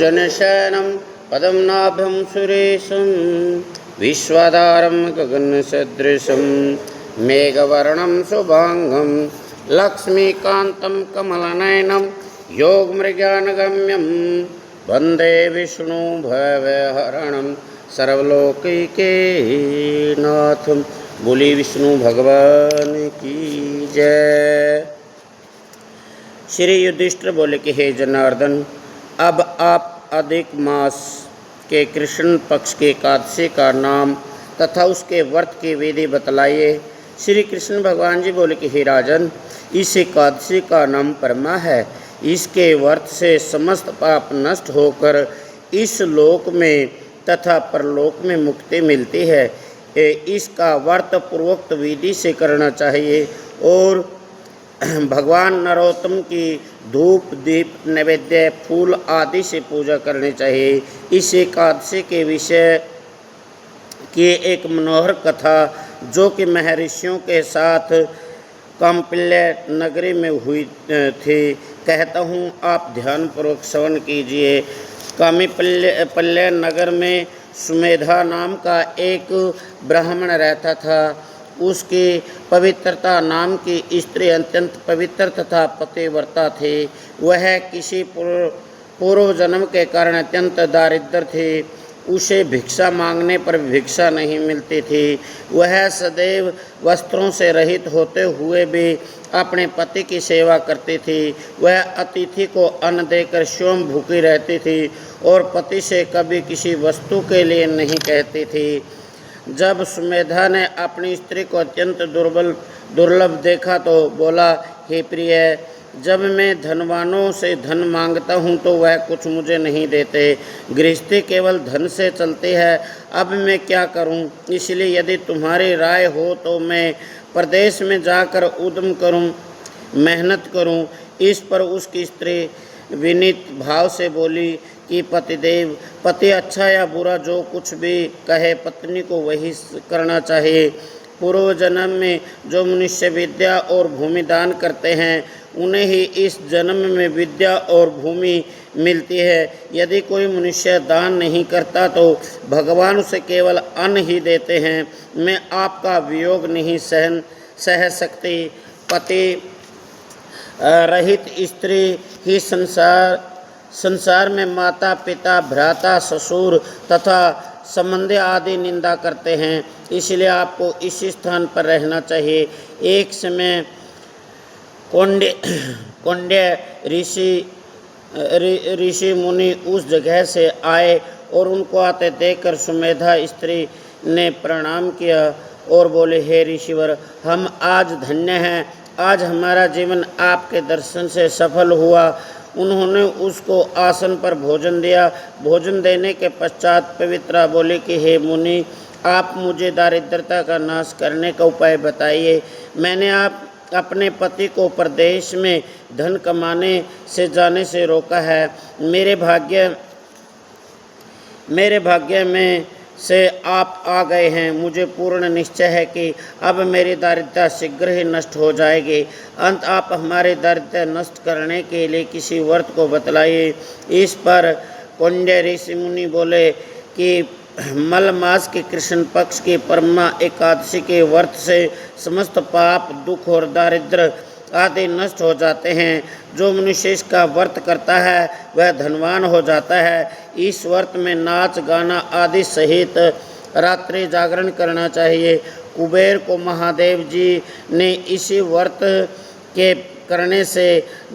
जनशयनं पद्मनाभं सुरेशं विश्वाधारं गगनसदृशं मेघवर्णं शुभांगं लक्ष्मीकान्तं कमलनयनं योगमृगानगम्यं वन्दे विष्णु भवहरणं सर्वलोकैकनाथं। बोली विष्णु भगवान की जय। श्री युधिष्ठिर बोले कि हे जनार्दन, अब आप अधिक मास के कृष्ण पक्ष के एकादशी का नाम तथा उसके व्रत की विधि बतलाइए। श्री कृष्ण भगवान जी बोले कि हे राजन, इस एकादशी का नाम परमा है। इसके व्रत से समस्त पाप नष्ट होकर इस लोक में तथा परलोक में मुक्ति मिलती है। इसका व्रत पूर्वोक्त विधि से करना चाहिए और भगवान नरोत्तम की धूप दीप नैवेद्य फूल आदि से पूजा करनी चाहिए। इस एकादशी के विषय की एक मनोहर कथा जो कि महर्षियों के साथ काम्पिल्य नगरी में हुई थी, कहता हूँ, आप ध्यानपूर्वक श्रवण कीजिए। काम्पिल्य नगर में सुमेधा नाम का एक ब्राह्मण रहता था। उसकी पवित्रता नाम की स्त्री अत्यंत पवित्र तथा पतिव्रता थी। वह किसी पूर्व जन्म के कारण अत्यंत दारिद्र थी। उसे भिक्षा मांगने पर भिक्षा नहीं मिलती थी। वह सदैव वस्त्रों से रहित होते हुए भी अपने पति की सेवा करती थी। वह अतिथि को अन्न देकर स्वयं भूखी रहती थी और पति से कभी किसी वस्तु के लिए नहीं कहती थी। जब सुमेधा ने अपनी स्त्री को अत्यंत दुर्लभ देखा तो बोला, हे प्रिय, जब मैं धनवानों से धन मांगता हूँ तो वह कुछ मुझे नहीं देते। गृहस्थी केवल धन से चलती है। अब मैं क्या करूँ? इसलिए यदि तुम्हारी राय हो तो मैं प्रदेश में जाकर उद्यम करूँ, मेहनत करूँ। इस पर उसकी स्त्री विनीत भाव से बोली कि पतिदेव, पति अच्छा या बुरा जो कुछ भी कहे पत्नी को वही करना चाहिए। पूर्व जन्म में जो मनुष्य विद्या और भूमि दान करते हैं उन्हें ही इस जन्म में विद्या और भूमि मिलती है। यदि कोई मनुष्य दान नहीं करता तो भगवान उसे केवल अन्न ही देते हैं। मैं आपका वियोग नहीं सह सकती। पति रहित स्त्री ही संसार में माता पिता भ्राता ससुर तथा संबंधी आदि निंदा करते हैं। इसलिए आपको इस स्थान पर रहना चाहिए। एक समय कौंड्य ऋषि मुनि उस जगह से आए और उनको आते देखकर सुमेधा स्त्री ने प्रणाम किया और बोले, हे ऋषिवर, हम आज धन्य हैं। आज हमारा जीवन आपके दर्शन से सफल हुआ। उन्होंने उसको आसन पर भोजन दिया। भोजन देने के पश्चात पवित्रा बोले कि हे मुनि, आप मुझे दारिद्रता का नाश करने का उपाय बताइए। मैंने अपने पति को प्रदेश में धन कमाने से जाने से रोका है। मेरे भाग्य में से आप आ गए हैं। मुझे पूर्ण निश्चय है कि अब मेरी दारिद्रता शीघ्र ही नष्ट हो जाएगी। अंत आप हमारे दारिद्र्य नष्ट करने के लिए किसी व्रत को बतलाइए। इस पर कौंड्य ऋषि मुनि बोले कि मल मास के कृष्ण पक्ष की परमा एकादशी के व्रत से समस्त पाप दुख और दारिद्र्य आदि नष्ट हो जाते हैं। जो मनुष्य इसका व्रत करता है वह धनवान हो जाता है। इस व्रत में नाच गाना आदि सहित रात्रि जागरण करना चाहिए। कुबेर को महादेव जी ने इसी व्रत के करने से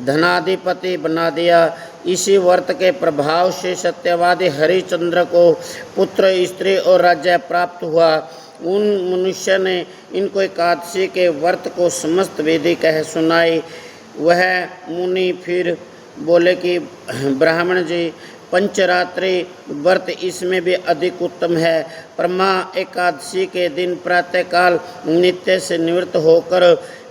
धनाधिपति बना दिया। इसी व्रत के प्रभाव से सत्यवादी हरिश्चंद्र को पुत्र स्त्री और राज्य प्राप्त हुआ। उन मनुष्य ने इनको एकादशी के व्रत को समस्त विधि कह सुनाई। वह मुनि फिर बोले कि ब्राह्मण जी, पंचरात्रि व्रत इसमें भी अधिक उत्तम है। परमा एकादशी के दिन प्रातःकाल नित्य से निवृत्त होकर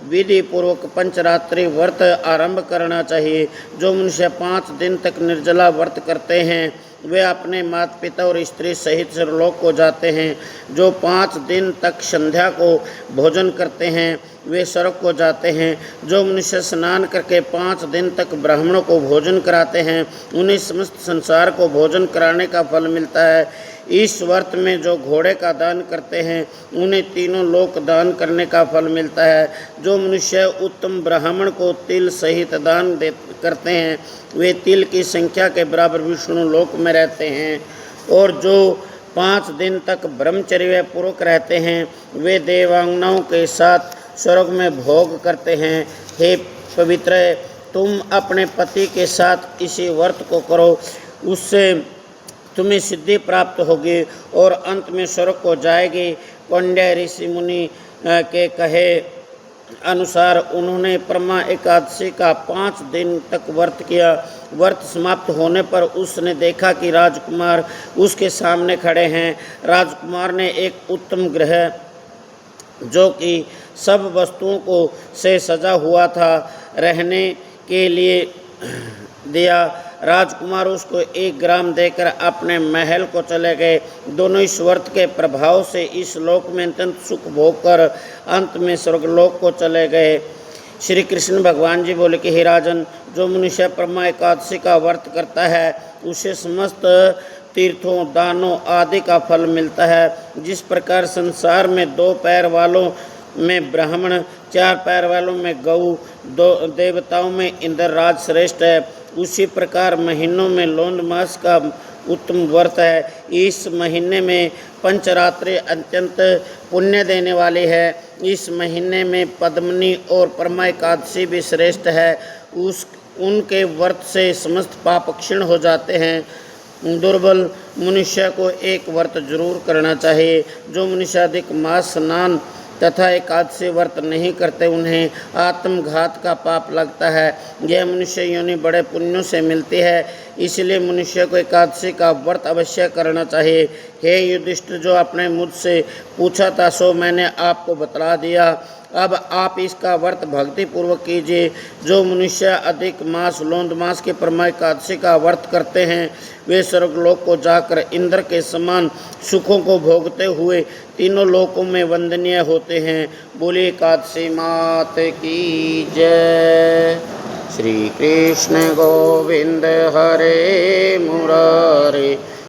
विधि पूर्वक पंचरात्रि व्रत आरंभ करना चाहिए। जो मनुष्य 5 दिन तक निर्जला व्रत करते हैं वे अपने माता पिता और स्त्री सहित सर्वलोक को जाते हैं। जो 5 दिन तक संध्या को भोजन करते हैं वे स्वर्ग को जाते हैं। जो मनुष्य स्नान करके 5 दिन तक ब्राह्मणों को भोजन कराते हैं, उन्हें समस्त संसार को भोजन कराने का फल मिलता है। इस व्रत में जो घोड़े का दान करते हैं, उन्हें तीनों लोक दान करने का फल मिलता है। जो मनुष्य उत्तम ब्राह्मण को तिल सहित दान करते हैं, वे तिल की संख्या के बराबर विष्णु लोक में रहते हैं। और जो 5 दिन तक ब्रह्मचर्य पूर्वक रहते हैं, वे देवांगनाओं के साथ स्वर्ग में भोग करते हैं। हे पवित्र, तुम अपने पति के साथ इसी व्रत को करो, उससे तुम्हें सिद्धि प्राप्त होगी और अंत में स्वर्ग को जाएगी। कौंडिन्य ऋषि मुनि के कहे अनुसार उन्होंने परमा एकादशी का 5 दिन तक व्रत किया। व्रत समाप्त होने पर उसने देखा कि राजकुमार उसके सामने खड़े हैं। राजकुमार ने एक उत्तम गृह जो कि सब वस्तुओं को से सजा हुआ था रहने के लिए दिया। राजकुमार उसको 1 ग्राम देकर अपने महल को चले गए। दोनों इस व्रत के प्रभाव से इस लोक में अत्यंत सुख भोग कर अंत में स्वर्गलोक को चले गए। श्री कृष्ण भगवान जी बोले कि हे राजन, जो मनुष्य परमा एकादशी का व्रत करता है, उसे समस्त तीर्थों, दानों आदि का फल मिलता है। जिस प्रकार संसार में 2 पैर वालों में ब्राह्मण, 4 पैर वालों में गऊ, 2 देवताओं में इंद्रराज श्रेष्ठ है, उसी प्रकार महीनों में लोंद मास का उत्तम व्रत है। इस महीने में पंचरात्रि अत्यंत पुण्य देने वाली है। इस महीने में पद्मनी और परमा एकादशी भी श्रेष्ठ है। उनके व्रत से समस्त पाप क्षीण हो जाते हैं। दुर्बल मनुष्य को एक व्रत जरूर करना चाहिए। जो मनुष्य अधिक मास स्नान तथा एकादशी व्रत नहीं करते, उन्हें आत्मघात का पाप लगता है। यह मनुष्य योनि बड़े पुण्यों से मिलती है, इसलिए मनुष्य को एकादशी का व्रत अवश्य करना चाहिए। हे युधिष्ठिर, जो आपने मुझसे पूछा था सो मैंने आपको बतला दिया। अब आप इसका व्रत भक्ति पूर्वक कीजिए। जो मनुष्य अधिक मास लोंद मास के परमा एकादशी का व्रत करते हैं, वे स्वर्गलोक को जाकर इंद्र के समान सुखों को भोगते हुए तीनों लोकों में वंदनीय होते हैं। बोलिए एकादशी मात की जय। श्री कृष्ण गोविंद हरे मुरारे